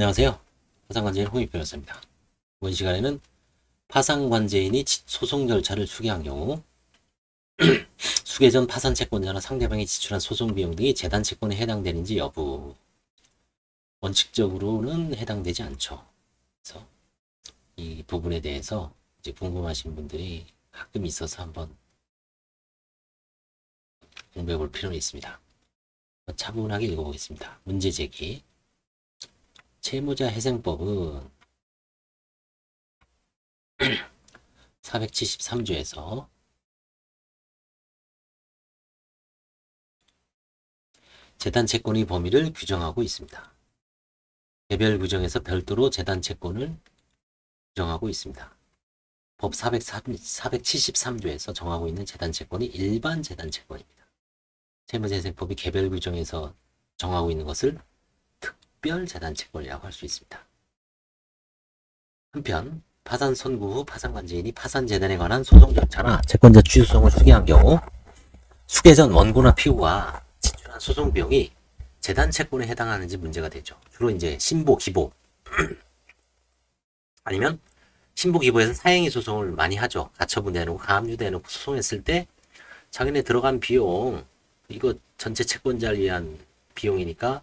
안녕하세요. 파산관제인 홍익 변호사입니다. 이번 시간에는 파산관제인이 소송 절차를 수개한 경우 수개 전 파산 채권자나 상대방이 지출한 소송 비용 등이 재단 채권에 해당되는지 여부. 원칙적으로는 해당되지 않죠. 그래서 이 부분에 대해서 이제 궁금하신 분들이 가끔 있어서 한번 공부해 볼 필요는 있습니다. 차분하게 읽어보겠습니다. 문제 제기. 채무자 회생법은 473조에서 재단 채권의 범위를 규정하고 있습니다. 개별 규정에서 별도로 재단 채권을 규정하고 있습니다. 법 473조에서 정하고 있는 재단 채권이 일반 재단 채권입니다. 채무자 회생법이 개별 규정에서 정하고 있는 것을 특별 재단 채권이라고 할 수 있습니다. 한편 파산 선고 후 파산관제인이 파산재단에 관한 소송 절차나 채권자 취소성을 수개한 경우 수개 전 원고나 피고가 지출한 소송 비용이 재단 채권에 해당하는지 문제가 되죠. 주로 이제 신보, 기보 아니면 신보, 기보에서 사행위 소송을 많이 하죠. 가처분 대놓고 가압류 대놓고 소송했을 때 자기네 들어간 비용 이거 전체 채권자를 위한 비용이니까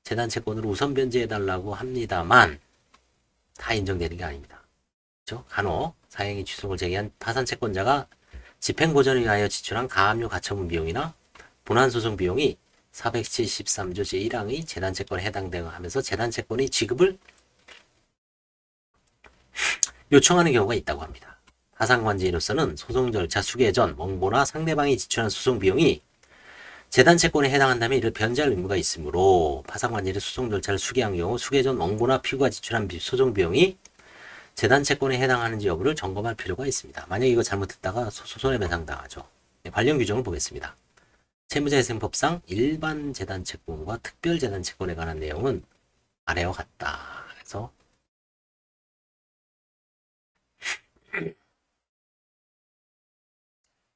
재단 채권으로 우선 변제해달라고 합니다만 다 인정되는 게 아닙니다. 그렇죠? 간혹 사행위 취소를 제기한 파산 채권자가 집행고전을 위하여 지출한 가압류 가처분 비용이나 본안소송 비용이 473조 제1항의 재단 채권에 해당되고 하면서 재단 채권의 지급을 요청하는 경우가 있다고 합니다. 파산관제인으로서는 소송 절차 수개 전 원고나 상대방이 지출한 소송 비용이 재단 채권에 해당한다면 이를 변제할 의무가 있으므로 파산관제인의 소송 절차를 수개한 경우 수개 전 원고나 피고가 지출한 소송 비용이 재단 채권에 해당하는지 여부를 점검할 필요가 있습니다. 만약 이거 잘못했다가 손해배상당하죠. 관련 규정을 보겠습니다. 채무자회생법상 일반 재단 채권과 특별 재단 채권에 관한 내용은 아래와 같다. 그래서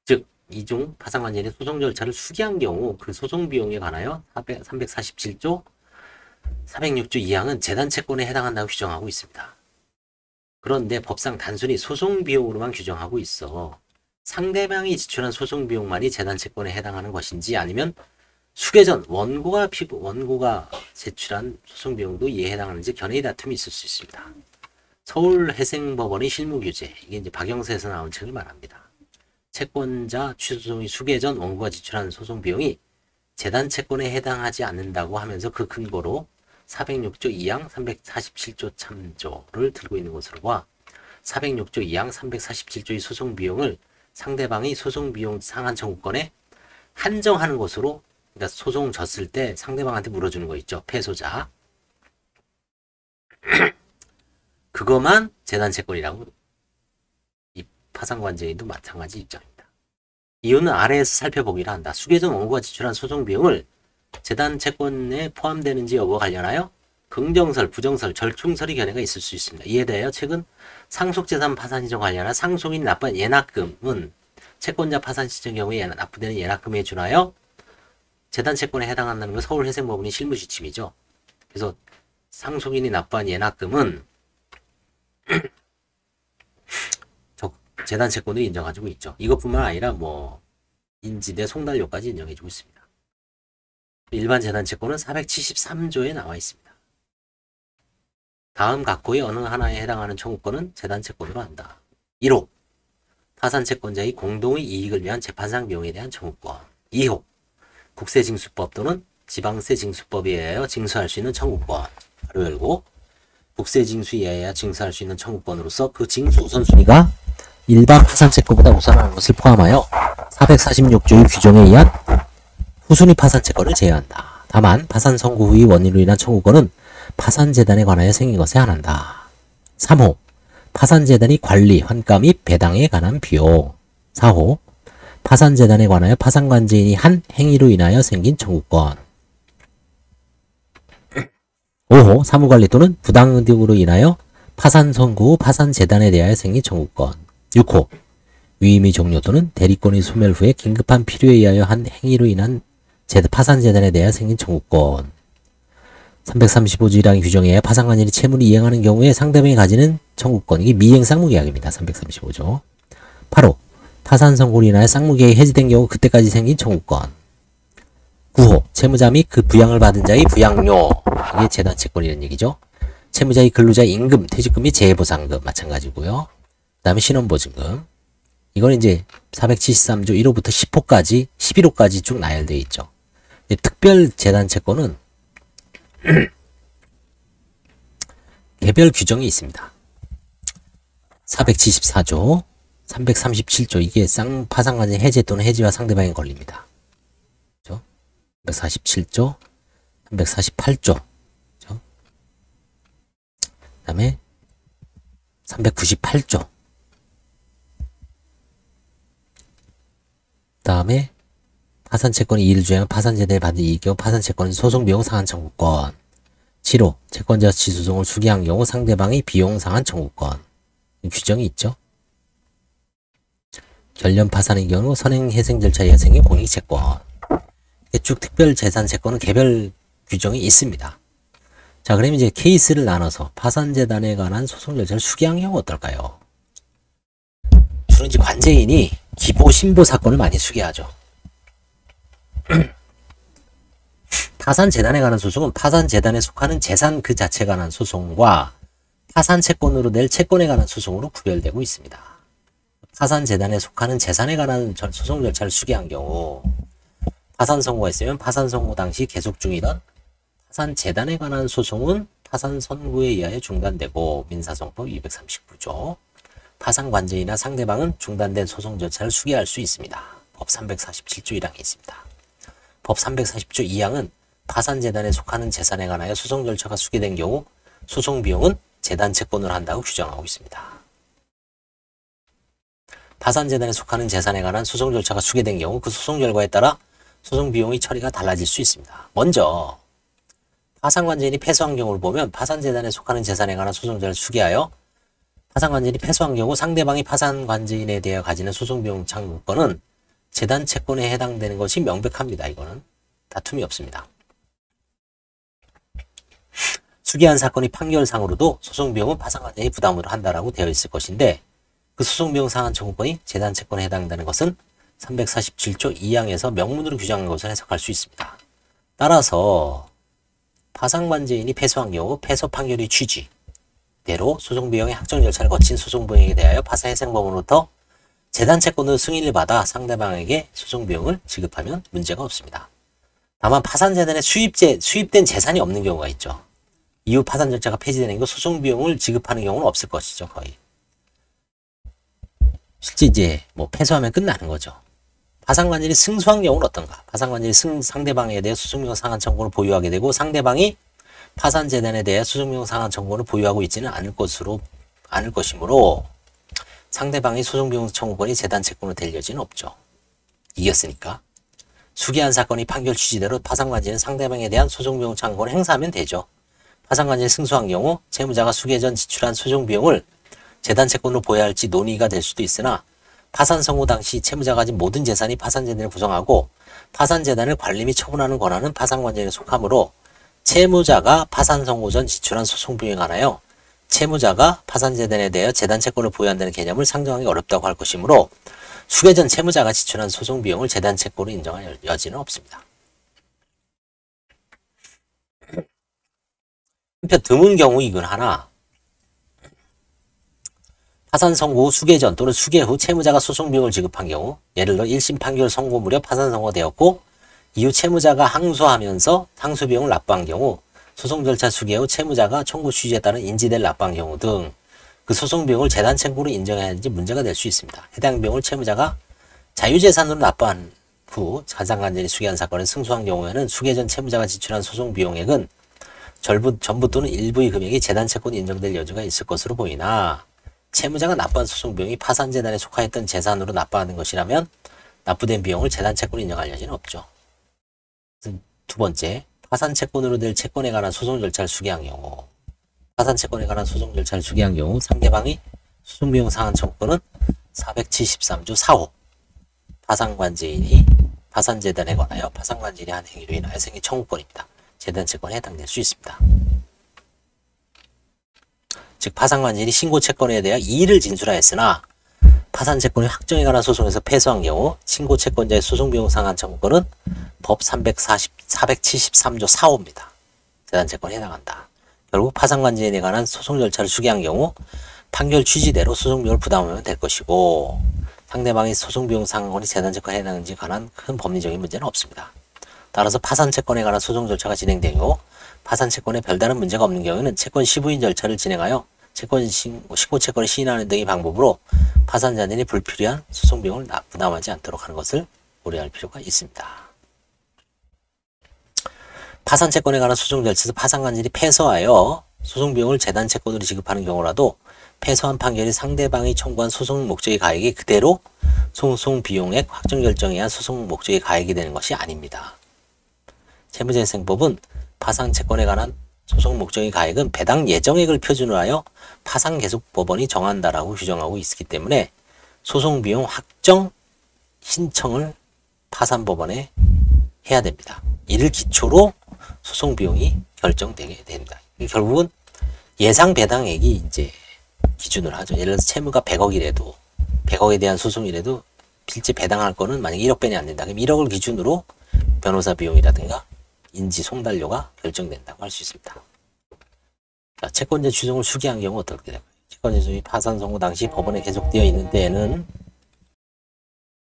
즉 이중 파산관제인의 소송 절차를 수개한 경우 그 소송 비용에 관하여 347조 406조 2항은 재단 채권에 해당한다고 규정하고 있습니다. 그런데 법상 단순히 소송 비용으로만 규정하고 있어 상대방이 지출한 소송 비용만이 재단 채권에 해당하는 것인지 아니면 수개 전 원고가 제출한 소송 비용도 이에 해당하는지 견해의 다툼이 있을 수 있습니다. 서울회생법원의 실무규제, 이게 이제 박영세에서 나온 책을 말합니다. 채권자 취소송의 수개 전 원고가 지출한 소송 비용이 재단 채권에 해당하지 않는다고 하면서 그 근거로 406조 2항 347조 참조를 들고 있는 것으로 봐 406조 2항 347조의 소송 비용을 상대방이 소송 비용 상한 청구권에 한정하는 것으로, 그러니까 소송 졌을 때 상대방한테 물어주는 거 있죠. 패소자. 그것만 재단 채권이라고 이 파산관제인도 마찬가지 입장입니다. 이유는 아래에서 살펴보기를 한다. 수개 전 원고가 지출한 소송 비용을 재단 채권에 포함되는지 여부와 관련하여 긍정설, 부정설, 절충설의 견해가 있을 수 있습니다. 이에 대하여 최근 상속재산 파산 시정 관련한 상속인이 납부한 예납금은 채권자 파산 시정 경우에 납부되는 예납금에 준하여 재단 채권에 해당한다는 건 서울회생법원의 실무지침이죠. 그래서 상속인이 납부한 예납금은 재단 채권을 인정해주고 있죠. 이것뿐만 아니라 뭐 인지대 송달료까지 인정해주고 있습니다. 일반 재단 채권은 473조에 나와 있습니다. 다음 각호의 어느 하나에 해당하는 청구권은 재단 채권으로 한다. 1호 파산 채권자의 공동의 이익을 위한 재판상 비용에 대한 청구권. 2호 국세징수법 또는 지방세징수법에 의하여 징수할 수 있는 청구권. 바로 열고 국세징수에 의하여 징수할 수 있는 청구권으로서 그 징수 우선순위가 일반 파산 채권보다 우선하는 것을 포함하여 446조의 규정에 의한 후순위 파산 채권을 제외한다. 다만 파산 선고 후의 원인으로 인한 청구권은 파산재단에 관하여 생긴 것에 한한다. 3호 파산재단이 관리, 환가 및 배당에 관한 비용. 4호 파산재단에 관하여 파산관제인이 한 행위로 인하여 생긴 청구권. 5호 사무관리 또는 부당이득으로 인하여 파산 선고 후 파산재단에 대하여 생긴 청구권. 6호 위임의 종료 또는 대리권의 소멸 후에 긴급한 필요에 의하여 한 행위로 인한 파산재단에 대하여 생긴 청구권. 335조 1항의 규정에 파산관절이 채무를 이행하는 경우에 상대방이 가지는 청구권, 이게 미이행 쌍무계약입니다. 335조. 8호 파산 선고로 인하여 쌍무계약이 해지된 경우 그때까지 생긴 청구권. 9호 채무자 및 그 부양을 받은 자의 부양료, 이게 재단 채권이라는 얘기죠. 채무자의 근로자의 임금, 퇴직금 및 재해보상금 마찬가지고요. 그 다음에 신원보증금. 이건 이제 473조 1호부터 10호까지 11호까지 쭉 나열되어 있죠. 특별 재단 채권은 개별 규정이 있습니다. 474조, 337조, 이게 파산관계 해제 또는 해지와 상대방에 걸립니다. 347조, 348조, 그 다음에 398조, 그 다음에 파산채권이 이의를 주장한 파산재단을 받은 이익 경우 파산채권은 소송비용 상한 청구권. 7호 채권자 지소송을 수기한 경우 상대방의 비용 상한 청구권. 규정이 있죠. 결련 파산의 경우 선행회생 절차에 의해 생긴 공익채권. 쭉 특별재산채권은 개별 규정이 있습니다. 자, 그럼 이제 케이스를 나눠서 파산재단에 관한 소송 절차를 수기한 경우 어떨까요? 주로 이제 관제인이 기보, 신보 사건을 많이 수기하죠. 파산재단에 관한 소송은 파산재단에 속하는 재산 그 자체에 관한 소송과 파산채권으로 낼 채권에 관한 소송으로 구별되고 있습니다. 파산재단에 속하는 재산에 관한 소송 절차를 수기한 경우 파산선고가 있으면 파산선고 당시 계속 중이던 파산재단에 관한 소송은 파산선고에 의하여 중단되고 민사소송법 239조 파산관제인이나 상대방은 중단된 소송 절차를 수기할 수 있습니다. 법 347조 1항이 있습니다. 법 340조 2항은 파산재단에 속하는 재산에 관하여 소송 절차가 수기된 경우 소송 비용은 재단 채권으로 한다고 규정하고 있습니다. 파산재단에 속하는 재산에 관한 소송 절차가 수기된 경우 그 소송 결과에 따라 소송 비용의 처리가 달라질 수 있습니다. 먼저 파산관제인이 패소한 경우를 보면 파산재단에 속하는 재산에 관한 소송 절차를 수기하여 파산관제인이 패소한 경우 상대방이 파산관제인에 대해 가지는 소송비용 청구권은 재단 채권에 해당되는 것이 명백합니다. 이거는 다툼이 없습니다. 수기한 사건이 판결상으로도 소송비용은 파산관제인이 부담으로 한다라고 되어 있을 것인데 그 소송비용 상한 청구권이 재단 채권에 해당되는 것은 347조 2항에서 명문으로 규정한 것을 해석할 수 있습니다. 따라서 파산관제인이 패소한 경우 패소 판결의 취지대로 소송비용의 확정 절차를 거친 소송비용에 대하여 파산회생법으로부터 재단 채권으로 승인을 받아 상대방에게 소송비용을 지급하면 문제가 없습니다. 다만 파산재단에 수입된 재산이 없는 경우가 있죠. 이후 파산 절차가 폐지되는 경우 소송비용을 지급하는 경우는 없을 것이죠. 거의. 실제 이제 뭐 패소하면 끝나는 거죠. 파산관절이 승소한 경우는 어떤가? 파산관절이 상대방에 대해 소송비용 상한 청구를 보유하게 되고 상대방이 파산재단에 대해 소송비용 상한 청구를 보유하고 있지는 않을 것이므로 상대방의 소송비용 청구권이 재단 채권으로 될 여지는 없죠. 이겼으니까. 수기한 사건이 판결 취지대로 파산관제는 상대방에 대한 소송비용 청구권을 행사하면 되죠. 파산관제에 승소한 경우 채무자가 수개 전 지출한 소송비용을 재단 채권으로 보여야 할지 논의가 될 수도 있으나 파산 선고 당시 채무자가 가진 모든 재산이 파산재단을 구성하고 파산재단을 관리 및 처분하는 권한은 파산관제에 속하므로 채무자가 파산 선고 전 지출한 소송비용에 관하여 채무자가 파산재단에 대하여 재단 채권을 보유한다는 개념을 상정하기 어렵다고 할 것이므로 수개 전 채무자가 지출한 소송비용을 재단 채권으로 인정할 여지는 없습니다. 한편 드문 경우이긴 하나 파산 선고 후 수개 전 또는 수개 후 채무자가 소송비용을 지급한 경우 예를 들어 1심 판결 선고 무렵 파산 선고가 되었고 이후 채무자가 항소하면서 상수비용을 납부한 경우 소송 절차 수개 후 채무자가 청구 취지에 따른 인지될 납부한 경우 등 그 소송 비용을 재단 채권으로 인정해야 하는지 문제가 될 수 있습니다. 해당 비용을 채무자가 자유재산으로 납부한 후 파산관제인이 수개한 사건을 승소한 경우에는 수개 전 채무자가 지출한 소송 비용액은 전부 또는 일부의 금액이 재단 채권이 인정될 여지가 있을 것으로 보이나 채무자가 납부한 소송 비용이 파산재단에 속하였던 재산으로 납부하는 것이라면 납부된 비용을 재단 채권으로 인정할 여지는 없죠. 두 번째, 파산채권으로 될 채권에 관한 소송 절차를 수기한 경우 파산채권에 관한 소송 절차를 수기한 경우 상대방이 소송비용 상한 청구권은 473조 4호 파산관제인이 파산재단에 관하여 파산관제인이 한 행위로 인하여 생긴 청구권입니다. 재단채권에 해당될 수 있습니다. 즉 파산관절이 신고채권에 대해 이의를 진술하였으나 파산채권의 확정에 관한 소송에서 패소한 경우 신고채권자의 소송비용 상환 청구권은 법 473조 4호입니다. 재단채권에 해당한다. 결국 파산관절에 관한 소송 절차를 수기한 경우 판결 취지대로 소송비용을 부담하면 될 것이고 상대방의 소송비용 상환권이 재단채권에 해당하는지 관한 큰 법리적인 문제는 없습니다. 따라서 파산채권에 관한 소송 절차가 진행된 경우 파산채권에 별다른 문제가 없는 경우에는 채권 시부인 절차를 진행하여 신고채권을 시인하는 등의 방법으로 파산자들이 불필요한 소송비용을 부담하지 않도록 하는 것을 고려할 필요가 있습니다. 파산채권에 관한 소송 절차에서 파산관절이 패소하여 소송비용을 재단채권으로 지급하는 경우라도 패소한 판결이 상대방이 청구한 소송 목적의 가액이 그대로 소송비용액 확정 결정에 의한 소송 목적의 가액이 되는 것이 아닙니다. 채무재생법은 파산채권에 관한 소송 목적의 가액은 배당 예정액을 표준으로 하여 파산계속법원이 정한다라고 규정하고 있기 때문에 소송비용 확정 신청을 파산법원에 해야 됩니다. 이를 기초로 소송비용이 결정되게 됩니다. 결국은 예상 배당액이 이제 기준으로 하죠. 예를 들어서 채무가 100억이라도 100억에 대한 소송이라도 실제 배당할 거는 만약에 1억변이 안 된다. 그럼 1억을 기준으로 변호사 비용이라든가 인지 송달료가 결정된다고 할 수 있습니다. 자, 채권자 추정을 수기한 경우 어떻게 될까요? 채권자 추정이 파산 선고 당시 법원에 계속되어 있는 때에는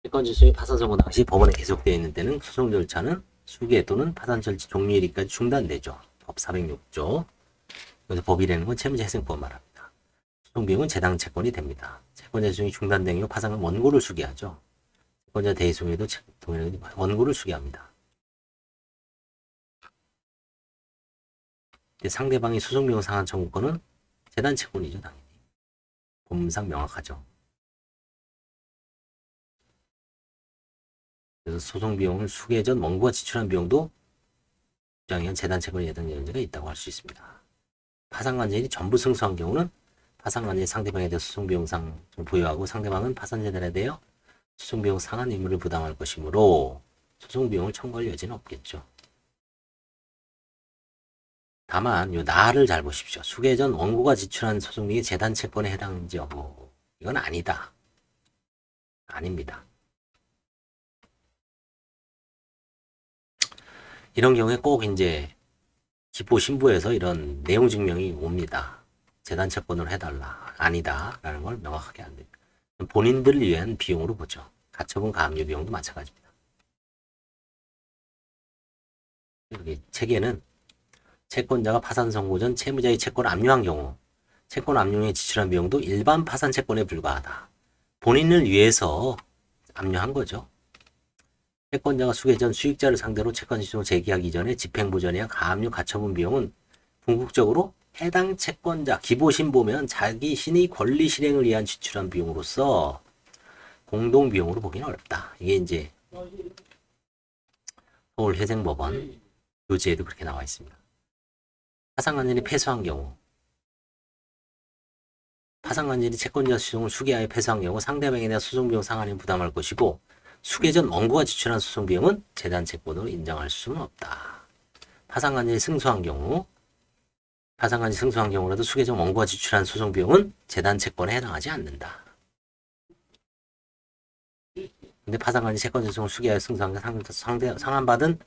채권자 추정이 파산 선고 당시 법원에 계속되어 있는 때는 소송 절차는 수기 또는 파산 절차 종료일까지 중단되죠. 법 406조. 여기서 법이라는 건 채무재생법 말합니다. 소송비용은 재당 채권이 됩니다. 채권자 추정이 중단된 경우 파산은 원고를 수기하죠. 채권자 대의송에도 원고를 수기합니다. 상대방의 소송비용 상환 청구권은 재단채권이죠. 당연히. 법문상 명확하죠. 그래서 소송비용을 수개 전 원고가 지출한 비용도 주장한 재단채권에 해당되는 문제가 있다고 할 수 있습니다. 파산관절이 전부 승소한 경우는 파산관절이 상대방에 대해 소송비용상 보유하고 상대방은 파산재단에 대해 소송비용 상환 의무를 부담할 것이므로 소송비용을 청구할 여지는 없겠죠. 다만 요 나를 잘 보십시오. 수개 전 원고가 지출한 소송비용이 재단채권에 해당하는지 여부 이건 아니다. 아닙니다. 이런 경우에 꼭 이제 기포 신부에서 이런 내용 증명이 옵니다. 재단채권으로 해달라. 아니다. 라는 걸 명확하게 안 됩니다. 본인들을 위한 비용으로 보죠. 가처분 가압류 비용도 마찬가지입니다. 여기 책에는 채권자가 파산 선고 전 채무자의 채권을 압류한 경우 채권 압류에 지출한 비용도 일반 파산 채권에 불과하다. 본인을 위해서 압류한 거죠. 채권자가 수개 전 수익자를 상대로 채권 신청을 제기하기 전에 집행부전이나 가압류 가처분 비용은 궁극적으로 해당 채권자 기보신보면 자기 신의 권리 실행을 위한 지출한 비용으로서 공동비용으로 보기는 어렵다. 이게 이제 서울회생법원 교재에도 그렇게 나와 있습니다. 파산관절이 패소한 경우 파산관절이 채권자 수송을 수개하여 패소한 경우 상대방에 대한 소송비용 상환을 부담할 것이고 수개 전 원고가 지출한 소송비용은 재단채권으로 인정할 수는 없다. 파산관절이 승소한 경우라도 수개 전 원고가 지출한 소송비용은 재단채권에 해당하지 않는다. 근데 파산관절이 채권자 수송을 수개하여 승소한 상환받은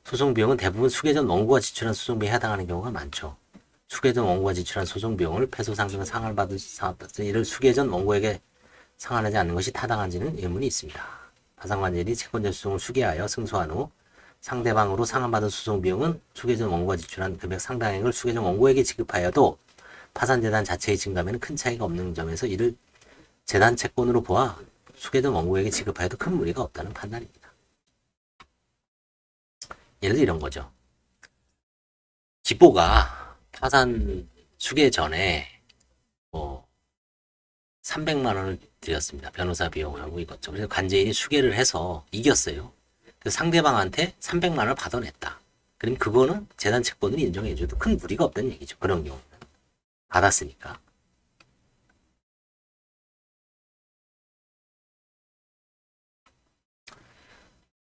소송비용은 대부분 수개 전 원고가 지출한 소송비용에 해당하는 경우가 많죠. 수개 전 원고가 지출한 소송비용을 패소상정을 상환받은 이를 수개 전 원고에게 상환하지 않는 것이 타당한지는 의문이 있습니다. 파산관절이 채권자 수송을 수개하여 승소한 후 상대방으로 상환받은 소송비용은 수개 전 원고가 지출한 금액 상당액을 수개 전 원고에게 지급하여도 파산재단 자체의 증감에는 큰 차이가 없는 점에서 이를 재단채권으로 보아 수개 전 원고에게 지급하여도 큰 무리가 없다는 판단입니다. 예를 들어 이런 거죠. 기보가 파산 수개 전에 300만 원을 드렸습니다. 변호사 비용하고 이것저것. 그래서 관제인이 수개를 해서 이겼어요. 그래서 상대방한테 300만 원을 받아냈다. 그럼 그거는 재단 채권을 인정해줘도 큰 무리가 없다는 얘기죠. 그런 경우는. 받았으니까.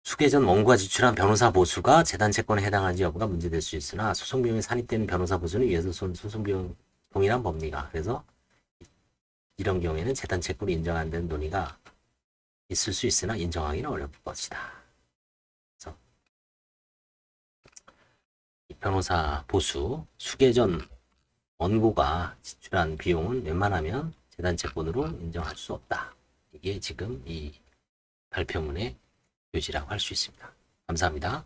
수개 전 원고가 지출한 변호사 보수가 재단 채권에 해당하는지 여부가 문제될 수 있으나 소송 비용이 산입되는 변호사 보수는 위에서 소송 비용 동일한 법리가. 그래서 이런 경우에는 재단 채권이 인정 안 되는 논의가 있을 수 있으나 인정하기는 어려울 것이다. 그래서 이 변호사 보수 수개 전 원고가 지출한 비용은 웬만하면 재단 채권으로 인정할 수 없다. 이게 지금 이 발표문의 교지라고 할 수 있습니다. 감사합니다.